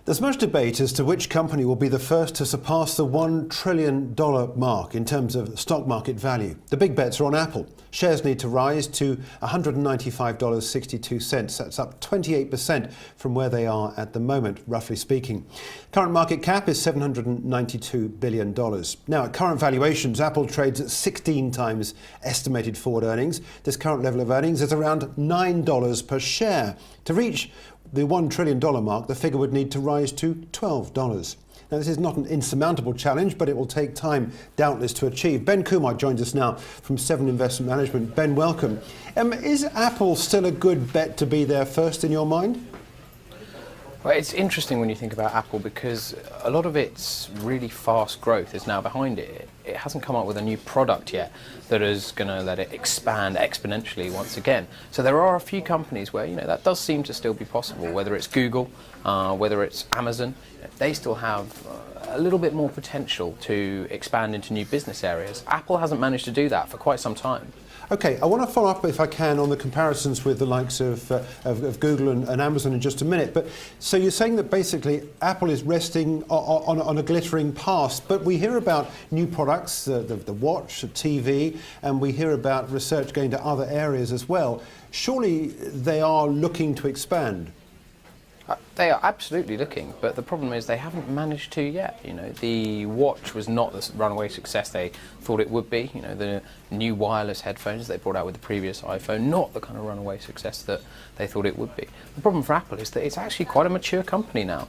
There's much debate as to which company will be the first to surpass the $1 trillion mark in terms of stock market value. The big bets are on Apple. Shares need to rise to $195.62. That's up 28% from where they are at the moment, roughly speaking. Current market cap is $792 billion. Now, at current valuations, Apple trades at 16 times estimated forward earnings. This current level of earnings is around $9 per share. To reach the $1 trillion mark, the figure would need to rise to $12. Now, this is not an insurmountable challenge, but it will take time, doubtless, to achieve. Ben Kumar joins us now from Seven Investment Management. Ben, welcome. Is Apple still a good bet to be there first in your mind? Well, it's interesting when you think about Apple because a lot of its really fast growth is now behind it. It hasn't come up with a new product yet that is going to let it expand exponentially once again. So there are a few companies where that does seem to still be possible, whether it's Google, whether it's Amazon. They still have a little bit more potential to expand into new business areas. Apple hasn't managed to do that for quite some time. Okay, I want to follow up, if I can, on the comparisons with the likes of Google and Amazon in just a minute. But so you're saying that basically Apple is resting on a glittering past, but we hear about new products, the watch, the TV, and we hear about research going to other areas as well. Surely they are looking to expand. They are absolutely looking, but the problem is they haven't managed to yet. The watch was not the runaway success they thought it would be. The new wireless headphones they brought out with the previous iPhone, not the kind of runaway success that they thought it would be. The problem for Apple is that it's actually quite a mature company now.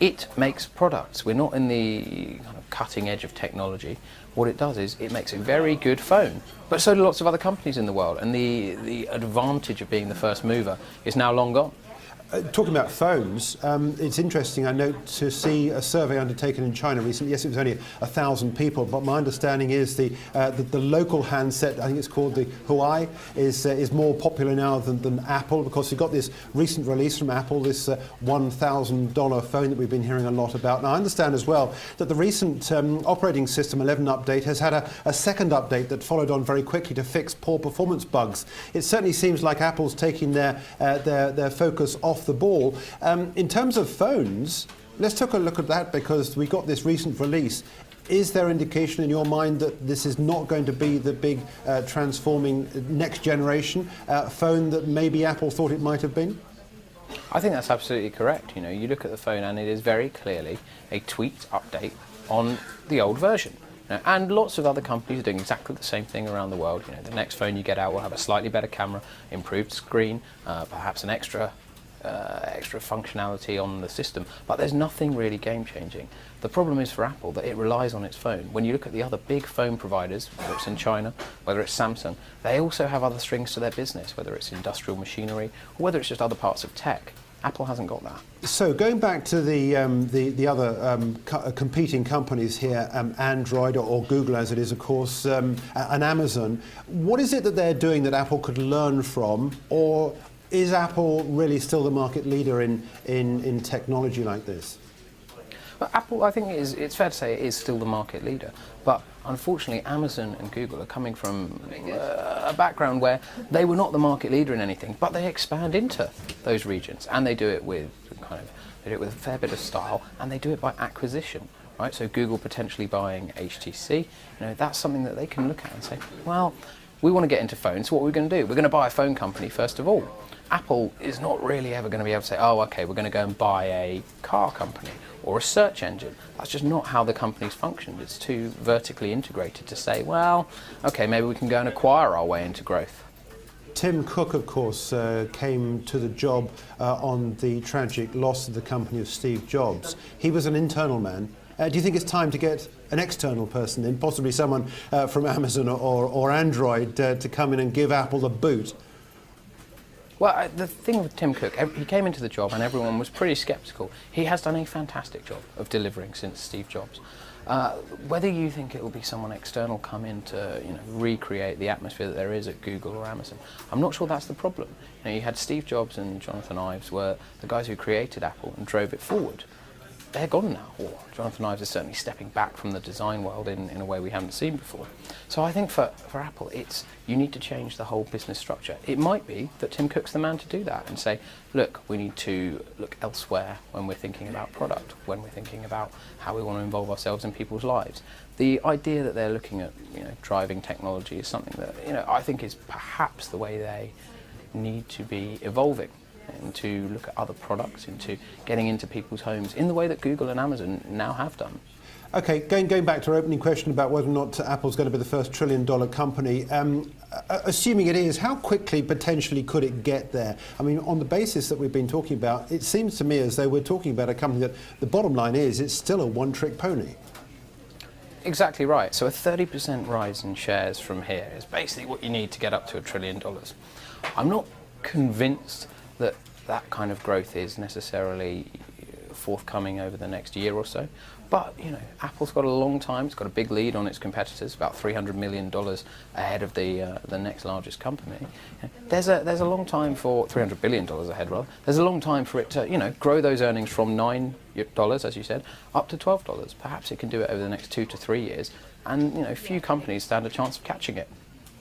It makes products. We're not in the kind of cutting edge of technology. What it does is it makes a very good phone, but so do lots of other companies in the world, and the advantage of being the first mover is now long gone. Talking about phones, it's interesting, I note, to see a survey undertaken in China recently. Yes, it was only 1,000 people, but my understanding is the local handset, I think it's called the Huawei, is more popular now than Apple, because we got this recent release from Apple, this $1,000 phone that we've been hearing a lot about. And I understand as well that the recent operating system 11 update has had a second update that followed on very quickly to fix poor performance bugs. It certainly seems like Apple's taking their focus off the ball. In terms of phones, let's take a look at that, because we got this recent release. Is there indication in your mind that this is not going to be the big transforming next generation phone that maybe Apple thought it might have been? I think that's absolutely correct. You look at the phone and it is very clearly a tweaked update on the old version. And lots of other companies are doing exactly the same thing around the world. The next phone you get out will have a slightly better camera, improved screen, perhaps an extra functionality on the system, but there's nothing really game-changing. The problem is for Apple that it relies on its phone. When you look at the other big phone providers, whether it's in China, whether it's Samsung, they also have other strings to their business, whether it's industrial machinery or whether it's just other parts of tech. Apple hasn't got that. So going back to the other competing companies here, Android or Google as it is, of course, and Amazon, what is it that they're doing that Apple could learn from, or is Apple really still the market leader in technology like this? Well, Apple, I think it's fair to say it is still the market leader, but unfortunately Amazon and Google are coming from a background where they were not the market leader in anything, but they expand into those regions, and they do it with a fair bit of style, and they do it by acquisition. Right? So Google potentially buying HTC, that's something that they can look at and say, well, we want to get into phones, so what are we going to do? We're going to buy a phone company first of all. Apple is not really ever going to be able to say, oh, okay, we're going to go and buy a car company or a search engine. That's just not how the company's functioned. It's too vertically integrated to say, well, okay, maybe we can go and acquire our way into growth. Tim Cook, of course, came to the job on the tragic loss of the company of Steve Jobs. He was an internal man. Do you think it's time to get an external person in, possibly someone from Amazon or Android, to come in and give Apple the boot? Well, the thing with Tim Cook, he came into the job and everyone was pretty sceptical. He has done a fantastic job of delivering since Steve Jobs. Whether you think it will be someone external come in to recreate the atmosphere that there is at Google or Amazon, I'm not sure that's the problem. You had Steve Jobs and Jonathan Ives were the guys who created Apple and drove it forward. they're gone now. Or Jonathan Ives is certainly stepping back from the design world in a way we haven't seen before. So I think for Apple, you need to change the whole business structure. It might be that Tim Cook's the man to do that and say, look, we need to look elsewhere when we're thinking about product, when we're thinking about how we want to involve ourselves in people's lives. The idea that they're looking at, driving technology is something that, I think is perhaps the way they need to be evolving, and to look at other products, into getting into people's homes in the way that Google and Amazon now have done. Okay, going back to our opening question about whether or not Apple's going to be the first trillion-dollar company, assuming it is, how quickly potentially could it get there? I mean, on the basis that we've been talking about, it seems to me as though we're talking about a company that the bottom line is it's still a one-trick pony. Exactly right. So a 30% rise in shares from here is basically what you need to get up to $1 trillion. I'm not convinced that that kind of growth is necessarily forthcoming over the next year or so. But, Apple's got a long time. It's got a big lead on its competitors, about $300 million ahead of the next largest company. There's a long time for $300 billion ahead, rather. There's a long time for it to, grow those earnings from $9, as you said, up to $12. Perhaps it can do it over the next 2 to 3 years. And, few companies stand a chance of catching it.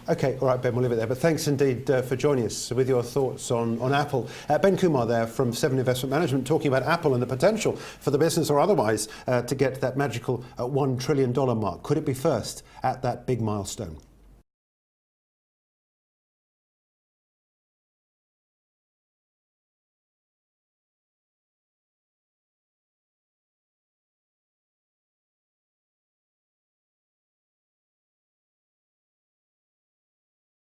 Okay, all right, Ben, we'll leave it there. But thanks indeed for joining us with your thoughts on Apple. Ben Kumar there from Seven Investment Management talking about Apple and the potential for the business or otherwise to get that magical $1 trillion mark. Could it be first at that big milestone?